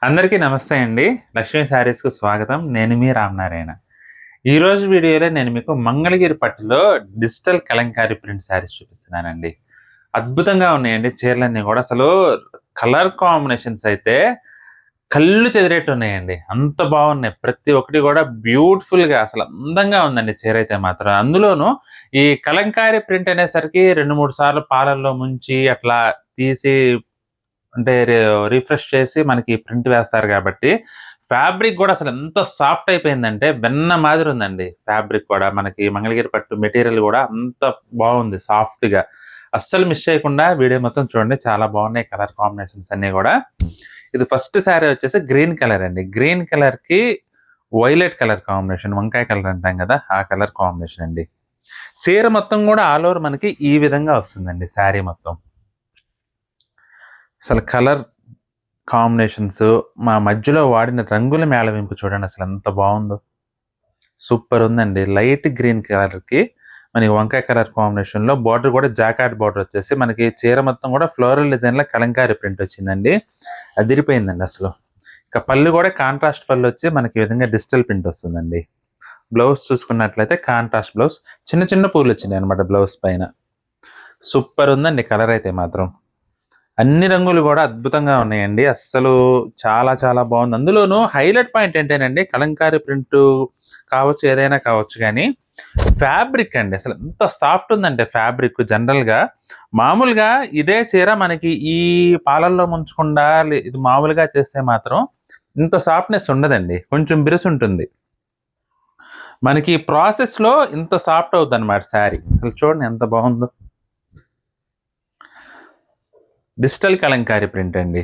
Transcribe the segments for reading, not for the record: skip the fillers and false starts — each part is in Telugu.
అందరికీ నమస్తే అండి. లక్ష్మీ శారీస్‌కు స్వాగతం. నేను మీ రామనారాయణ. ఈరోజు వీడియోలో నేను మీకు మంగళగిరి పట్టులో డిజిటల్ కలంకారీ ప్రింట్ శారీస్ చూపిస్తున్నానండి. అద్భుతంగా ఉన్నాయండి చీరలన్నీ గూడా. అసలు కలర్ కాంబినేషన్స్ అయితే కళ్ళు చెదిరేట్టు ఉన్నాయండి. అంత బాగున్నాయి. ప్రతి ఒక్కటి గూడా బ్యూటిఫుల్‌గా అసలు అందంగా ఉందండి చీరైతే మాత్రం. అందులోనూ ఈ కలంకారీ ప్రింట్ అనేసరికి 2, 3 సార్లు పాలల్లో ముంచి అట్లా తీసి అంటే రిఫ్రెష్ చేసి మనకి ప్రింట్ వేస్తారు గాబట్టి, ఫ్యాబ్రిక్ గూడా అసలు ఎంత సాఫ్ట్ అయిపోయిందంటే వెన్న మాదిరి ఉందండి ఫ్యాబ్రిక్ కూడా. మనకి మంగళగిరి పట్టు మెటీరియల్ గూడా అంత బావుంది సాఫ్ట్‌గా. అస్సలు మిస్ చేయకుండా వీడియో మొత్తం చూడండి. చాలా బాగున్నాయి కలర్ కాంబినేషన్స్ అన్నీ గూడా. ఇది ఫస్ట్ శారీ వచ్చేసి గ్రీన్ కలర్ అండి. గ్రీన్ కలర్‌కి వైలెట్ కలర్ కాంబినేషన్ వంకాయ కలర్ అంటాం గదా! ఆ కలర్ కాంబినేషన్ అండి. చీర మొత్తం గూడా ఆల్ ఓవర్ మనకి ఈ విధంగా వస్తుందండి శారీ మొత్తం. అసలు కలర్ కాంబినేషన్స్ మా మధ్యలో వాడిన రంగుల మేళవింపు చూడండి అసలు ఎంత బాగుందో. సూపర్ ఉందండి. లైట్ గ్రీన్ కలర్‌కి మనకి వంకాయ కలర్ కాంబినేషన్‌లో బార్డర్ కూడా జాకార్డ్ బార్డర్ వచ్చేసి మనకి చీర మొత్తం కూడా ఫ్లోరల్ డిజైన్‌లో కలంకారీ ప్రింట్ వచ్చిందండి. అదిరిపోయిందండి అసలు. ఇక పళ్ళు కూడా కాంట్రాస్ట్ పళ్ళు వచ్చి మనకి ఈ విధంగా డిజిటల్ ప్రింట్ వస్తుందండి. బ్లౌజ్ చూసుకున్నట్లయితే కాంట్రాస్ట్ బ్లౌజ్. చిన్న చిన్న పూలు వచ్చినాయి అనమాట బ్లౌజ్ పైన. సూపర్ ఉందండి కలర్ అయితే మాత్రం. అన్ని రంగులు గూడా అద్భుతంగా ఉన్నాయండి. అస్సలు చాలా చాలా బావుంది. అందులోనూ హైలైట్ పాయింట్ ఏంటేనండి కలంకారీ ప్రింటు కావచ్చు, ఏదైనా కావచ్చు గానీ, ఫ్యాబ్రిక్ అండి. అసలు ఎంత సాఫ్ట్ ఉందంటే ఫ్యాబ్రిక్ జనరల్‌గా. మామూలుగా ఇదే చీర మనకి ఈ పాలల్లో ముంచకుండా ఇది మామూలుగా చేస్తే మాత్రం ఇంత సాఫ్ట్‌నెస్ ఉండదండి. కొంచెం బిరుసుంటుంది. మనకి ఈ ప్రాసెస్‌లో ఇంత సాఫ్ట్ అవుద్దనమాట శారీ. అసలు చూడండి ఎంత బావుందో. డిజిటల్ కలంకారీ ప్రింట్ అండి.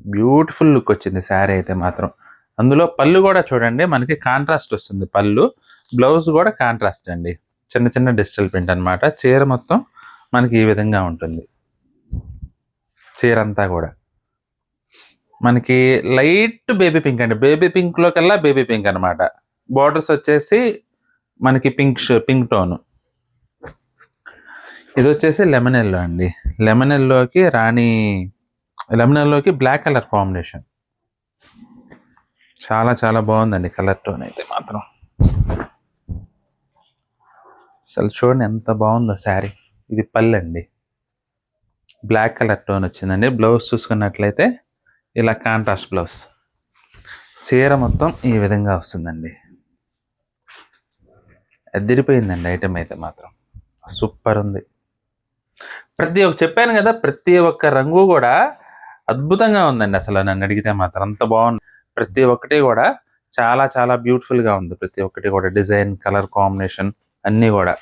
బ్యూటిఫుల్ లుక్ వచ్చింది శారీ అయితే మాత్రం. అందులో పళ్ళు గూడా చూడండి మనకి కాంట్రాస్ట్ వస్తుంది పళ్ళు. బ్లౌజ్ గూడా కాంట్రాస్ట్ అండి. చిన్న చిన్న డిజిటల్ ప్రింట్ అనమాట. చీర మొత్తం మనకి ఈ విధంగా ఉంటుంది. చీరంతా గూడా. మనకి లైట్ బేబీ పింక్ అండి. బేబీ పింక్‌లో కల్లా బేబీ పింక్ అనమాట. బోర్డర్స్ వచ్చేసి మనకి పింక్ టోను. ఇదొచ్చేసి లెమన్ యెల్లో అండి. లెమన్ యెల్లోకి బ్లాక్ కలర్ కాంబినేషన్. చాలా చాలా బాగుందండి కలర్ టోన్ అయితే మాత్రం. అసలు చూడండి ఎంత బాగుందో శారీ. ఇది పళ్ళండి. బ్లాక్ కలర్ టోన్ వచ్చిందండి. బ్లౌజ్ చూసుకున్నట్లయితే ఇలా కాంట్రాస్ట్ బ్లౌజ్. చీర మొత్తం ఈ విధంగా వస్తుందండి. అదిరిపోయిందండి ఐటమ్ అయితే మాత్రం. సూపర్ ఉంది. చెప్పాను కదా, ప్రతి ఒక్క రంగు కూడా అద్భుతంగా ఉందండి అసలు నన్ను అడిగితే మాత్రం. అంత బాగుంది. ప్రతి ఒక్కటి కూడా చాలా చాలా బ్యూటిఫుల్‌గా ఉంది. ప్రతి ఒక్కటి కూడా డిజైన్, కలర్ కాంబినేషన్ అన్నీ కూడా.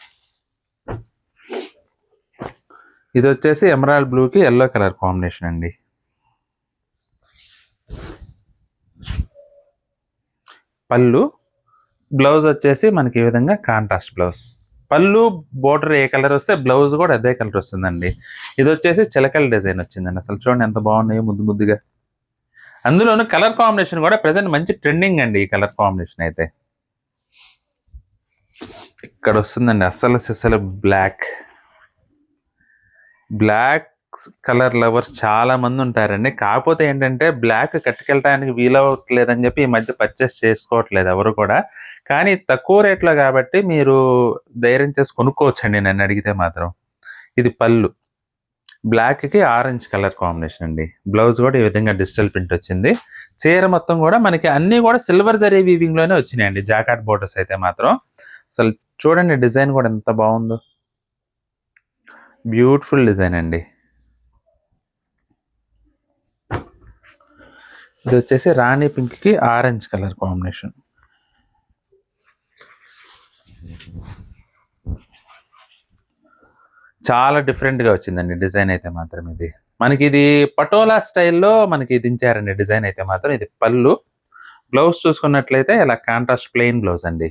ఇదొచ్చేసి ఎమరాల్డ్ బ్లూకి యెల్లో కలర్ కాంబినేషన్ అండి. పళ్ళు, బ్లౌజ్ వచ్చేసి మనకి ఈ విధంగా కాంట్రాస్ట్ బ్లౌజ్. పళ్ళు బోర్డర్ ఏ కలర్ వస్తే బ్లౌజ్ కూడా అదే కలర్ వస్తుందండి. ఇది వచ్చేసి చిలకల డిజైన్ వచ్చిందండి. అసలు చూడండి ఎంత బాగున్నాయో ముద్దు ముద్దుగా. అందులోనూ కలర్ కాంబినేషన్ కూడా ప్రెసెంట్ మంచి ట్రెండింగ్ అండి ఈ కలర్ కాంబినేషన్ అయితే. ఇక్కడ వస్తుందండి అసలు బ్లాక్ కలర్ లవర్స్ చాలా మంది ఉంటారండి. కాకపోతే ఏంటంటే బ్లాక్ కట్టుకెళ్ళడానికి వీలవ్వట్లేదని చెప్పి ఈ మధ్య పర్చేస్ చేసుకోవట్లేదు ఎవరు కూడా. కానీ తక్కువ రేట్లో కాబట్టి మీరు ధైర్యం చేసి కొనుక్కోవచ్చండి నన్ను అడిగితే మాత్రం. ఇది పళ్ళు. బ్లాక్‌కి ఆరెంజ్ కలర్ కాంబినేషన్ అండి. బ్లౌజ్ కూడా ఈ విధంగా డిజిటల్ ప్రింట్ వచ్చింది. చీర మొత్తం కూడా మనకి అన్నీ కూడా సిల్వర్ జరీ వీవింగ్‌లోనే వచ్చినాయండి జాకార్డ్ బోర్డర్స్ అయితే మాత్రం. అసలు చూడండి డిజైన్ కూడా ఎంత బాగుందో. బ్యూటిఫుల్ డిజైన్ అండి. ఇది వచ్చేసి రాణి పింక్‌కి ఆరెంజ్ కలర్ కాంబినేషన్. చాలా డిఫరెంట్‌గా వచ్చిందండి డిజైన్ అయితే మాత్రం ఇది. మనకి ఇది పటోలా స్టైల్‌లో మనకి దించారండి డిజైన్ అయితే మాత్రం. ఇది పళ్ళు. బ్లౌజ్ చూసుకున్నట్లయితే ఇలా కాంట్రాస్ట్ ప్లెయిన్ బ్లౌజ్ అండి.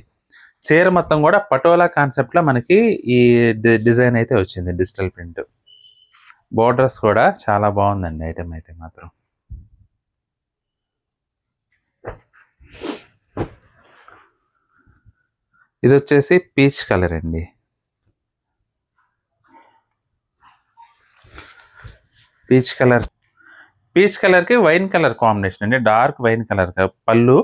చీర మొత్తం కూడా పటోలా కాన్సెప్ట్‌లో మనకి ఈ డిజైన్ అయితే వచ్చింది డిజిటల్ ప్రింట్. బోర్డర్స్ కూడా చాలా బాగుందండి ఐటమ్ అయితే మాత్రం. ఇదొచ్చేసి పీచ్ కలర్ అండి. పీచ్ కలర్ పీచ్ కలర్కి వైన్ కలర్ కాంబినేషన్ అండి, డార్క్ వైన్ కలర్ పళ్ళు.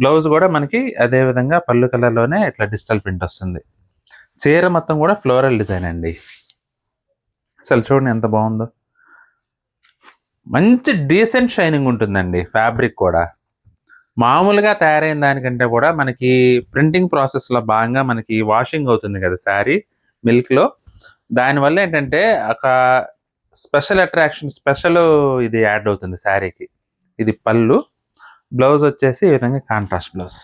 బ్లౌజ్ కూడా మనకి అదే విధంగా పళ్ళు కలర్లోనే ఇట్లా డిజిటల్ ప్రింట్ వస్తుంది. చీర మొత్తం కూడా ఫ్లోరల్ డిజైన్ అండి. అసలు చూడండి ఎంత బాగుందో, మంచి డీసెంట్ షైనింగ్ ఉంటుందండి. ఫ్యాబ్రిక్ కూడా మామూలుగా తయారైన దానికంటే కూడా మనకి ప్రింటింగ్ ప్రాసెస్లో భాగంగా మనకి వాషింగ్ అవుతుంది కదా శారీ మిల్క్లో, దానివల్ల ఏంటంటే ఒక స్పెషల్ అట్రాక్షన్, స్పెషల్ ఇది యాడ్ అవుతుంది శారీకి. ఇది పళ్ళు. బ్లౌజ్ వచ్చేసి ఈ విధంగా కాంట్రాస్ట్ బ్లౌజ్.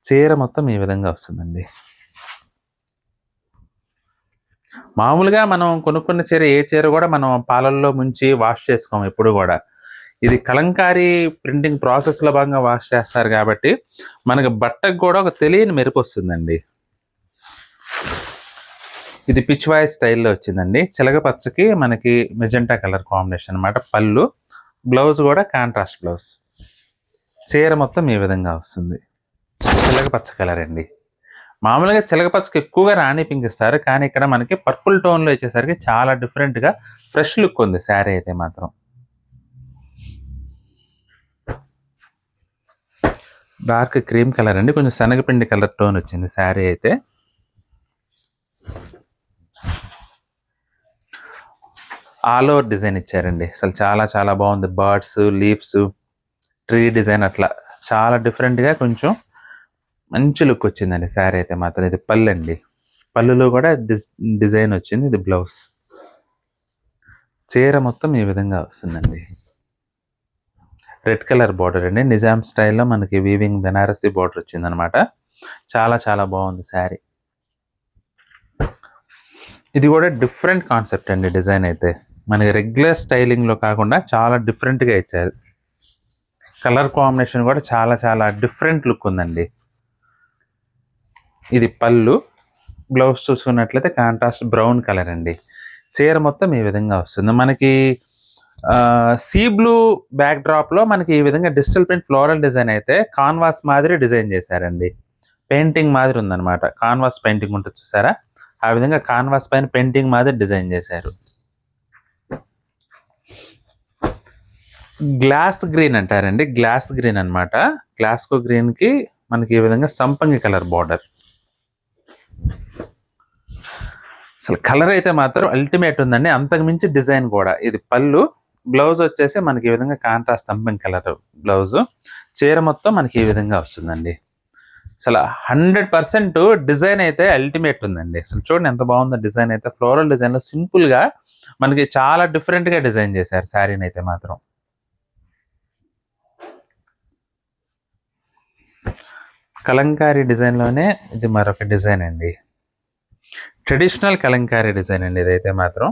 చీర మొత్తం ఈ విధంగా వస్తుందండి. మామూలుగా మనం కొనుక్కున్న చీర, ఏ చీర కూడా మనం పాలల్లో ముంచి వాష్ చేసుకోము ఎప్పుడు కూడా. ఇది కలంకారీ ప్రింటింగ్ ప్రాసెస్లో భాగంగా వాష్ చేస్తారు కాబట్టి మనకి బట్టకు కూడా ఒక తెలియని మెరుపు వస్తుందండి. ఇది పిచ్ వాయ్ స్టైల్లో వచ్చిందండి. చిలక పచ్చకి మనకి మెజెంటా కలర్ కాంబినేషన్ అనమాట పళ్ళు. బ్లౌజ్ కూడా కాంట్రాస్ట్ బ్లౌజ్. చీర మొత్తం ఈ విధంగా వస్తుంది. చిలక పచ్చ కలర్ అండి. మామూలుగా చిలక పచ్చకి ఎక్కువగా రాణి పింక్ ఇస్తారు, కానీ ఇక్కడ మనకి పర్పుల్ టోన్లో వచ్చేసరికి చాలా డిఫరెంట్గా ఫ్రెష్ లుక్ ఉంది శారీ అయితే మాత్రం. డార్క్ క్రీమ్ కలర్ అండి, కొంచెం శనగపిండి కలర్ టోన్ వచ్చింది శారీ అయితే. ఆల్ ఓవర్ డిజైన్ ఇచ్చారండి. అసలు చాలా చాలా బాగుంది. బర్డ్స్, లీవ్స్, ట్రీ డిజైన్ అట్లా చాలా డిఫరెంట్గా కొంచెం మంచి లుక్ వచ్చిందండి శారీ అయితే మాత్రం. ఇది పళ్ళు అండి. పళ్ళులో కూడా డిజైన్ వచ్చింది. ఇది బ్లౌజ్. చీర మొత్తం ఈ విధంగా వస్తుందండి. రెడ్ కలర్ బార్డర్ అండి, నిజాం స్టైల్లో మనకి వీవింగ్ బెనారసీ బార్డర్ వచ్చిందనమాట. చాలా చాలా బాగుంది శారీ. ఇది కూడా డిఫరెంట్ కాన్సెప్ట్ అండి. డిజైన్ అయితే మనకి రెగ్యులర్ స్టైలింగ్లో కాకుండా చాలా డిఫరెంట్గా ఇచ్చారు. కలర్ కాంబినేషన్ కూడా చాలా చాలా డిఫరెంట్ లుక్ ఉందండి. ఇది పళ్ళు. బ్లౌజ్ చూసుకున్నట్లయితే కాంట్రాస్ట్ బ్రౌన్ కలర్ అండి. చీర మొత్తం ఈ విధంగా వస్తుంది. మనకి సీ బ్లూ బ్యాక్ డ్రాప్లో మనకి ఈ విధంగా డిజిటల్ ప్రింట్ ఫ్లోరల్ డిజైన్ అయితే కాన్వాస్ మాదిరి డిజైన్ చేశారండి. పెయింటింగ్ మాదిరి ఉందన్నమాట. కాన్వాస్ పెయింటింగ్ ఉంటుంది చూసారా, ఆ విధంగా కాన్వాస్ పైన పెయింటింగ్ మాదిరి డిజైన్ చేశారు. గ్లాస్ గ్రీన్ అంటారండి, గ్లాస్ గ్రీన్ అనమాట. గ్లాస్కో గ్రీన్కి మనకి ఈ విధంగా సంపంగి కలర్ బార్డర్. అసలు కలర్ అయితే మాత్రం అల్టిమేట్ ఉందండి, అంతకు మించి డిజైన్ కూడా. ఇది పళ్ళు. బ్లౌజ్ వచ్చేసి మనకి ఈ విధంగా కాంట్రాస్ట్ సంపంగి కలర్ బ్లౌజ్. చీర మొత్తం మనకి ఈ విధంగా వస్తుందండి. అసలు 100% డిజైన్ అయితే అల్టిమేట్ ఉందండి. అసలు చూడండి ఎంత బాగుందో డిజైన్ అయితే. ఫ్లోరల్ డిజైన్లో సింపుల్గా మనకి చాలా డిఫరెంట్గా డిజైన్ చేశారు శారీని అయితే మాత్రం. కలంకారీ డిజైన్లోనే ఇది మరొక డిజైన్ అండి. ట్రెడిషనల్ కలంకారీ డిజైన్ అండి ఇదైతే మాత్రం.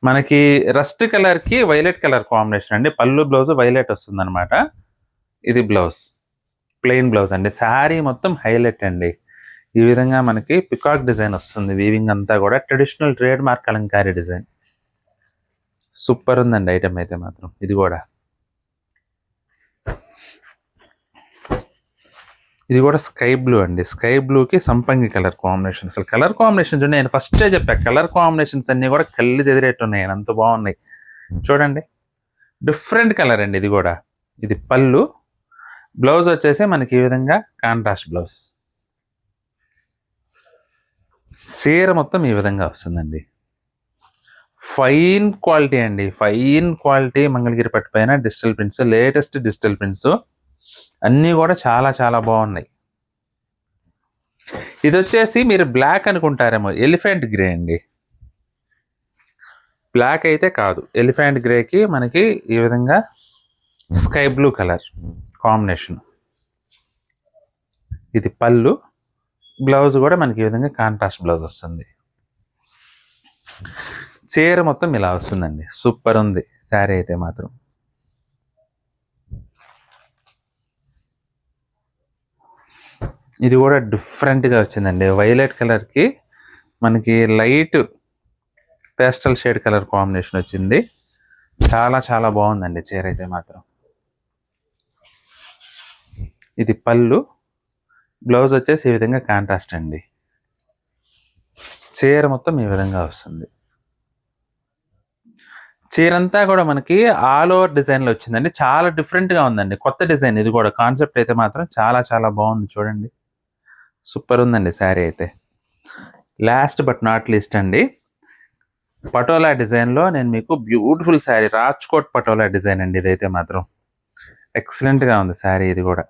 మనకి రస్ట్ కలర్కి వైలెట్ కలర్ కాంబినేషన్ అండి. పళ్ళు బ్లౌజ్ వైలెట్ వస్తుంది అనమాట. ఇది బ్లౌజ్, ప్లెయిన్ బ్లౌజ్ అండి. శారీ మొత్తం హైలైట్ అండి. ఈ విధంగా మనకి పికాక్ డిజైన్ వస్తుంది. వీవింగ్ అంతా కూడా traditional trade mark Kalamkari design. Super ఉందండి ఐటమ్ అయితే మాత్రం. ఇది కూడా ఇది కూడా స్కై బ్లూ అండి. స్కై బ్లూకి సంపంగి కలర్ కాంబినేషన్. అసలు కలర్ కాంబినేషన్ చూడండి, నేను ఫస్టే చెప్పా కలర్ కాంబినేషన్స్ అన్నీ కూడా కళ్ళు చెదిరేట్టు ఉన్నాయి, అంత బాగున్నాయి. చూడండి డిఫరెంట్ కలర్ అండి ఇది కూడా. ఇది పళ్ళు. బ్లౌజ్ వచ్చేసి మనకి ఈ విధంగా కాంట్రాస్ట్ బ్లౌజ్. చీర మొత్తం ఈ విధంగా వస్తుందండి. ఫైన్ క్వాలిటీ అండి, ఫైన్ క్వాలిటీ. మంగళగిరి పట్టు పైన digital prints, latest digital prints అన్నీ కూడా చాలా చాలా బాగున్నాయి. ఇది వచ్చేసి మీరు బ్లాక్ అనుకుంటారేమో, ఎలిఫెంట్ గ్రే అండి. బ్లాక్ అయితే కాదు, ఎలిఫెంట్ గ్రేకి మనకి ఈ విధంగా స్కై బ్లూ కలర్ కాంబినేషన్. ఇది పళ్ళు. బ్లౌజ్ కూడా మనకి ఈ విధంగా కాంట్రాస్ట్ బ్లౌజ్ వస్తుంది. చీర మొత్తం ఇలా వస్తుందండి. సూపర్ ఉంది శారీ అయితే మాత్రం. ఇది కూడా డిఫరెంట్గా వచ్చిందండి. వైలెట్ కలర్కి మనకి light pastel shade colour combination వచ్చింది. చాలా చాలా బాగుందండి చీర అయితే మాత్రం. ఇది పళ్ళు. బ్లౌజ్ వచ్చేసి ఈ విధంగా కాంట్రాస్ట్ అండి. చీర మొత్తం ఈ విధంగా వస్తుంది. చీరంతా కూడా మనకి ఆల్ ఓవర్ డిజైన్‌లో వచ్చిందండి. చాలా డిఫరెంట్‌గా ఉందండి. కొత్త డిజైన్ ఇది కూడా. కాన్సెప్ట్ అయితే మాత్రం చాలా చాలా బాగుంది చూడండి. సూపర్ ఉందండి శారీ అయితే. లాస్ట్ బట్ నాట్ లీస్ట్ అండి. పటోలా డిజైన్‌లో నేను మీకు బ్యూటిఫుల్ శారీ రాజ్‌కోట్ పటోలా డిజైన్ అండి ఇదైతే మాత్రం. ఎక్సలెంట్‌గా ఉంది శారీ ఇది కూడా.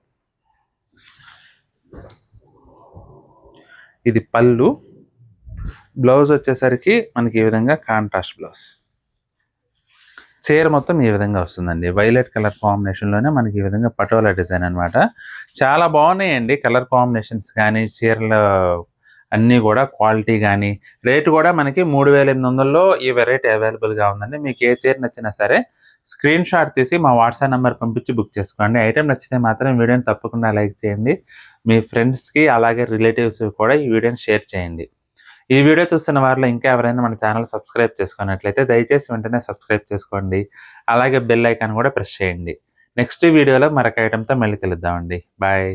ఇది పళ్ళు. బ్లౌజ్ వచ్చేసరికి మనకి ఈ విధంగా కాంట్రాస్ట్ బ్లౌజ్. చీర మొత్తం ఈ విధంగా వస్తుందండి. వైలెట్ కలర్ కాంబినేషన్‌లోనే మనకి ఈ విధంగా పటోలా డిజైన్ అనమాట. చాలా బాగున్నాయండి కలర్ కాంబినేషన్స్ కానీ, చీరలు అన్నీ కూడా క్వాలిటీ కానీ, రేటు కూడా మనకి 3800లో ఈ వెరైటీ అవైలబుల్‌గా ఉందండి. మీకు ఏ చీర నచ్చినా సరే స్క్రీన్ షాట్ తీసి మా వాట్సాప్ నెంబర్ పంపించి బుక్ చేసుకోండి. ఐటెం నచ్చితే మాత్రం వీడియోని తప్పకుండా లైక్ చేయండి. మీ ఫ్రెండ్స్‌కి అలాగే రిలేటివ్స్‌కి కూడా ఈ వీడియోని షేర్ చేయండి. ఈ వీడియో చూస్తున్న వారిలో ఇంకా ఎవరైనా మన ఛానల్ సబ్స్క్రైబ్ చేసుకున్నట్లయితే దయచేసి వెంటనే సబ్స్క్రైబ్ చేసుకోండి. అలాగే బెల్ ఐకాన్ కూడా ప్రెస్ చేయండి. నెక్స్ట్ వీడియోలో మరొక ఐటెంతో మళ్ళీ కలుద్దామండి. బాయ్.